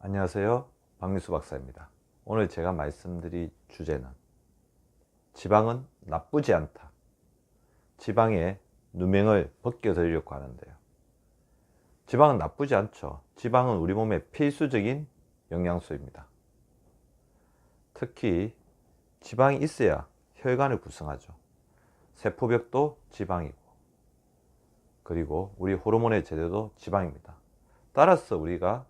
안녕하세요. 박미수 박사입니다. 오늘 제가 말씀드릴 주제는 지방은 나쁘지 않다. 지방의 누명을 벗겨드리려고 하는데요. 지방은 나쁘지 않죠. 지방은 우리 몸의 필수적인 영양소입니다. 특히 지방이 있어야 혈관을 구성하죠. 세포벽도 지방이고, 그리고 우리 호르몬의 재료도 지방입니다. 따라서 우리가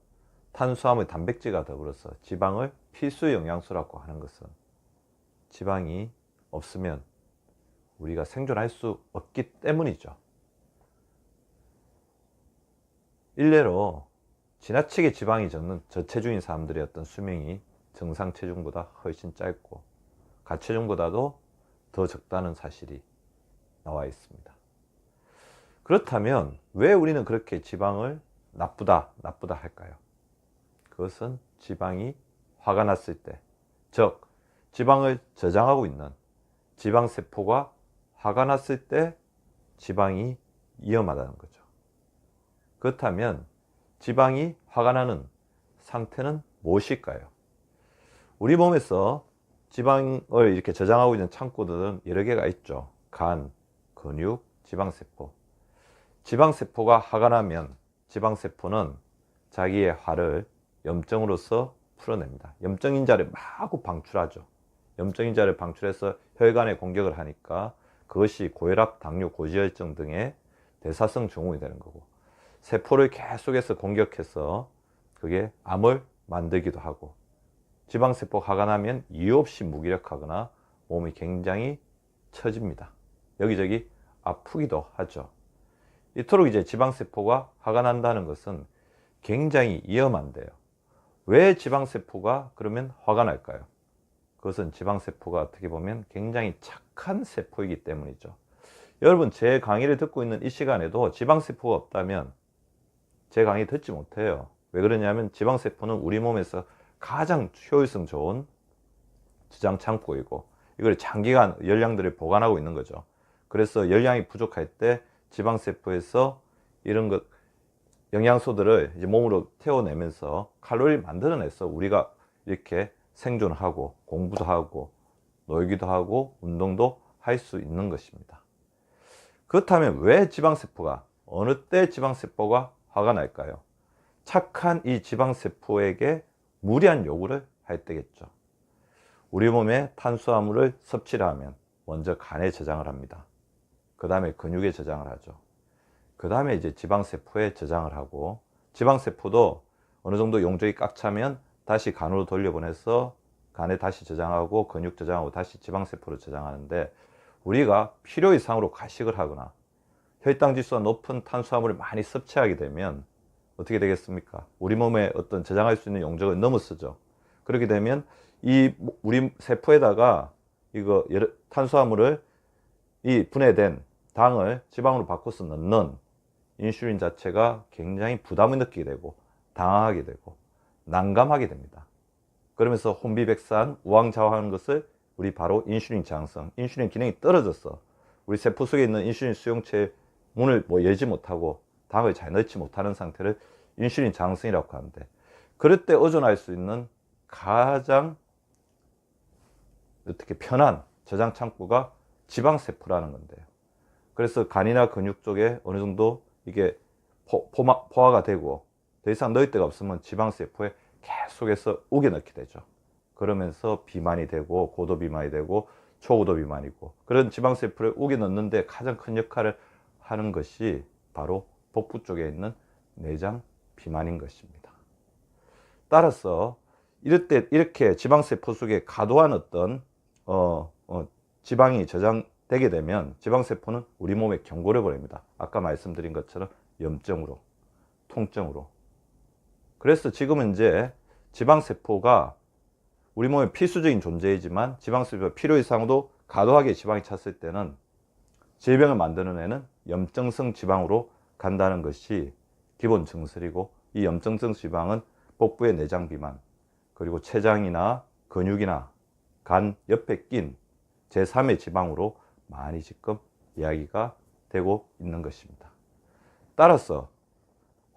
탄수화물, 단백질과 더불어서 지방을 필수 영양소라고 하는 것은 지방이 없으면 우리가 생존할 수 없기 때문이죠. 일례로 지나치게 지방이 적는 저체중인 사람들의 어떤 수명이 정상 체중보다 훨씬 짧고 가체중보다도 더 적다는 사실이 나와 있습니다. 그렇다면 왜 우리는 그렇게 지방을 나쁘다 할까요? 그것은 지방이 화가 났을 때, 즉 지방을 저장하고 있는 지방세포가 화가 났을 때 지방이 위험하다는 거죠. 그렇다면 지방이 화가 나는 상태는 무엇일까요? 우리 몸에서 지방을 이렇게 저장하고 있는 창고들은 여러 개가 있죠. 간, 근육, 지방세포. 지방세포가 화가 나면 지방세포는 자기의 화를 염증으로서 풀어냅니다. 염증인자를 마구 방출하죠. 염증인자를 방출해서 혈관에 공격을 하니까 그것이 고혈압, 당뇨, 고지혈증 등의 대사성 증후군이 되는 거고, 세포를 계속해서 공격해서 그게 암을 만들기도 하고, 지방세포가 화가 나면 이유 없이 무기력하거나 몸이 굉장히 처집니다. 여기저기 아프기도 하죠. 이토록 이제 지방세포가 화가 난다는 것은 굉장히 위험한데요. 왜 지방세포가 그러면 화가 날까요? 그것은 지방세포가 어떻게 보면 굉장히 착한 세포이기 때문이죠. 여러분, 제 강의를 듣고 있는 이 시간에도 지방세포가 없다면 제 강의 듣지 못해요. 왜 그러냐면 지방세포는 우리 몸에서 가장 효율성 좋은 저장 창고이고, 이걸 장기간 열량들을 보관하고 있는 거죠. 그래서 열량이 부족할 때 지방세포에서 이런 것, 영양소들을 이제 몸으로 태워내면서 칼로리를 만들어내서 우리가 이렇게 생존하고 공부도 하고 놀기도 하고 운동도 할 수 있는 것입니다. 그렇다면 왜 지방세포가, 어느 때 지방세포가 화가 날까요? 착한 이 지방세포에게 무리한 요구를 할 때겠죠. 우리 몸에 탄수화물을 섭취를 하면 먼저 간에 저장을 합니다. 그 다음에 근육에 저장을 하죠. 그 다음에 이제 지방세포에 저장을 하고, 지방세포도 어느 정도 용적이 꽉 차면 다시 간으로 돌려보내서 간에 다시 저장하고 근육 저장하고 다시 지방세포로 저장하는데, 우리가 필요 이상으로 과식을 하거나 혈당 지수가 높은 탄수화물을 많이 섭취하게 되면 어떻게 되겠습니까? 우리 몸에 어떤 저장할 수 있는 용적을 넘어서죠. 그렇게 되면 이 우리 세포에다가 이거 탄수화물을, 이 분해된 당을 지방으로 바꿔서 넣는 인슐린 자체가 굉장히 부담을 느끼게 되고 당황하게 되고 난감하게 됩니다. 그러면서 혼비백산, 우왕좌왕하는 것을 우리 바로 인슐린 저항성, 인슐린 기능이 떨어져서 우리 세포 속에 있는 인슐린 수용체 문을 열지 못하고 당을 잘 넣지 못하는 상태를 인슐린 저항성이라고 하는데, 그럴 때 의존할 수 있는 가장 어떻게 편한 저장 창고가 지방세포라는 건데요. 그래서 간이나 근육 쪽에 어느 정도 이게 포화가 되고 더 이상 넣을 데가 없으면 지방세포에 계속해서 우겨 넣게 되죠. 그러면서 비만이 되고 고도 비만이 되고 초고도 비만이고, 그런 지방세포를 우겨 넣는데 가장 큰 역할을 하는 것이 바로 복부 쪽에 있는 내장 비만인 것입니다. 따라서 이럴 때 이렇게 지방세포 속에 과도한 어떤 지방이 저장되게 되면 지방세포는 우리 몸에 경고를 보냅니다. 아까 말씀드린 것처럼 염증으로, 통증으로. 그래서 지금은 이제 지방세포가 우리 몸의 필수적인 존재이지만 지방세포가 필요 이상으로 과도하게 지방이 찼을 때는 질병을 만들어내는 염증성 지방으로 간다는 것이 기본 증설이고, 이 염증성 지방은 복부의 내장 비만, 그리고 췌장이나 근육이나 간 옆에 낀 제3의 지방으로 많이 지금 이야기가 되고 있는 것입니다. 따라서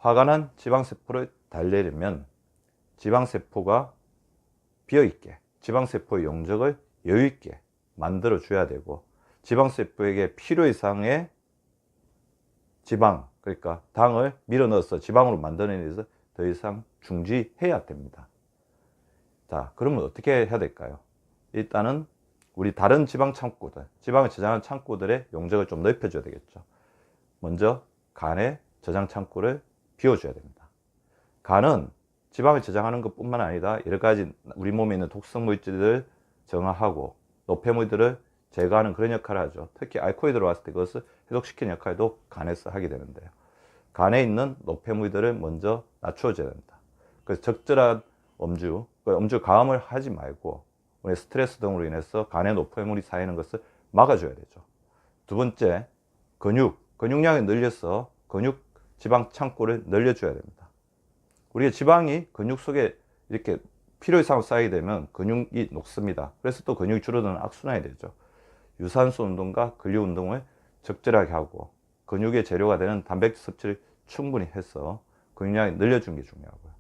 화가 난 지방세포를 달래려면 지방세포가 비어있게, 지방세포의 용적을 여유있게 만들어 줘야 되고, 지방세포에게 필요 이상의 지방, 그러니까 당을 밀어 넣어서 지방으로 만드는 데 있어서 더 이상 중지해야 됩니다. 자, 그러면 어떻게 해야 될까요? 일단은 우리 다른 지방 창고들, 지방을 저장하는 창고들의 용적을 좀 넓혀줘야 되겠죠. 먼저 간의 저장 창고를 비워줘야 됩니다. 간은 지방을 저장하는 것 뿐만 아니라 여러 가지 우리 몸에 있는 독성 물질을 정화하고 노폐물들을 제거하는 그런 역할을 하죠. 특히 알코올이 들어왔을 때 그것을 해독시키는 역할도 간에서 하게 되는데요. 간에 있는 노폐물들을 먼저 낮춰줘야 됩니다. 그래서 적절한 음주 과음을 하지 말고 우리 스트레스 등으로 인해서 간에 노폐물이 쌓이는 것을 막아줘야 되죠. 두 번째, 근육량을 늘려서 근육 지방 창고를 늘려줘야 됩니다. 우리가 지방이 근육 속에 이렇게 필요 이상 쌓이게 되면 근육이 녹습니다. 그래서 또 근육이 줄어드는 악순환이 되죠. 유산소 운동과 근력 운동을 적절하게 하고 근육의 재료가 되는 단백질 섭취를 충분히 해서 근육량을 늘려주는 게 중요하고요.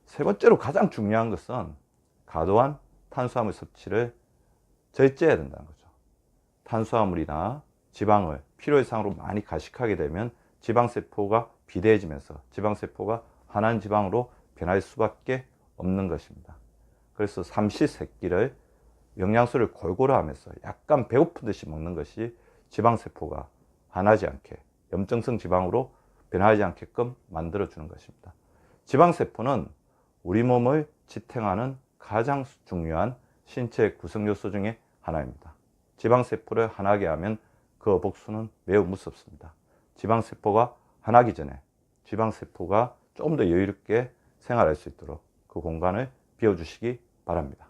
세 번째로 가장 중요한 것은 과도한 탄수화물 섭취를 절제해야 된다는 거죠. 탄수화물이나 지방을 필요 이상으로 많이 가식하게 되면 지방세포가 비대해지면서 지방세포가 환한 지방으로 변할 수밖에 없는 것입니다. 그래서 삼시세끼를 영양소를 골고루 하면서 약간 배고픈 듯이 먹는 것이 지방세포가 환하지 않게 염증성 지방으로 변하지 않게끔 만들어주는 것입니다. 지방세포는 우리 몸을 지탱하는 가장 중요한 신체 구성요소 중에 하나입니다. 지방세포를 환하게 하면 그 복수는 매우 무섭습니다. 지방세포가 환하기 전에 지방세포가 좀 더 여유롭게 생활할 수 있도록 그 공간을 비워주시기 바랍니다.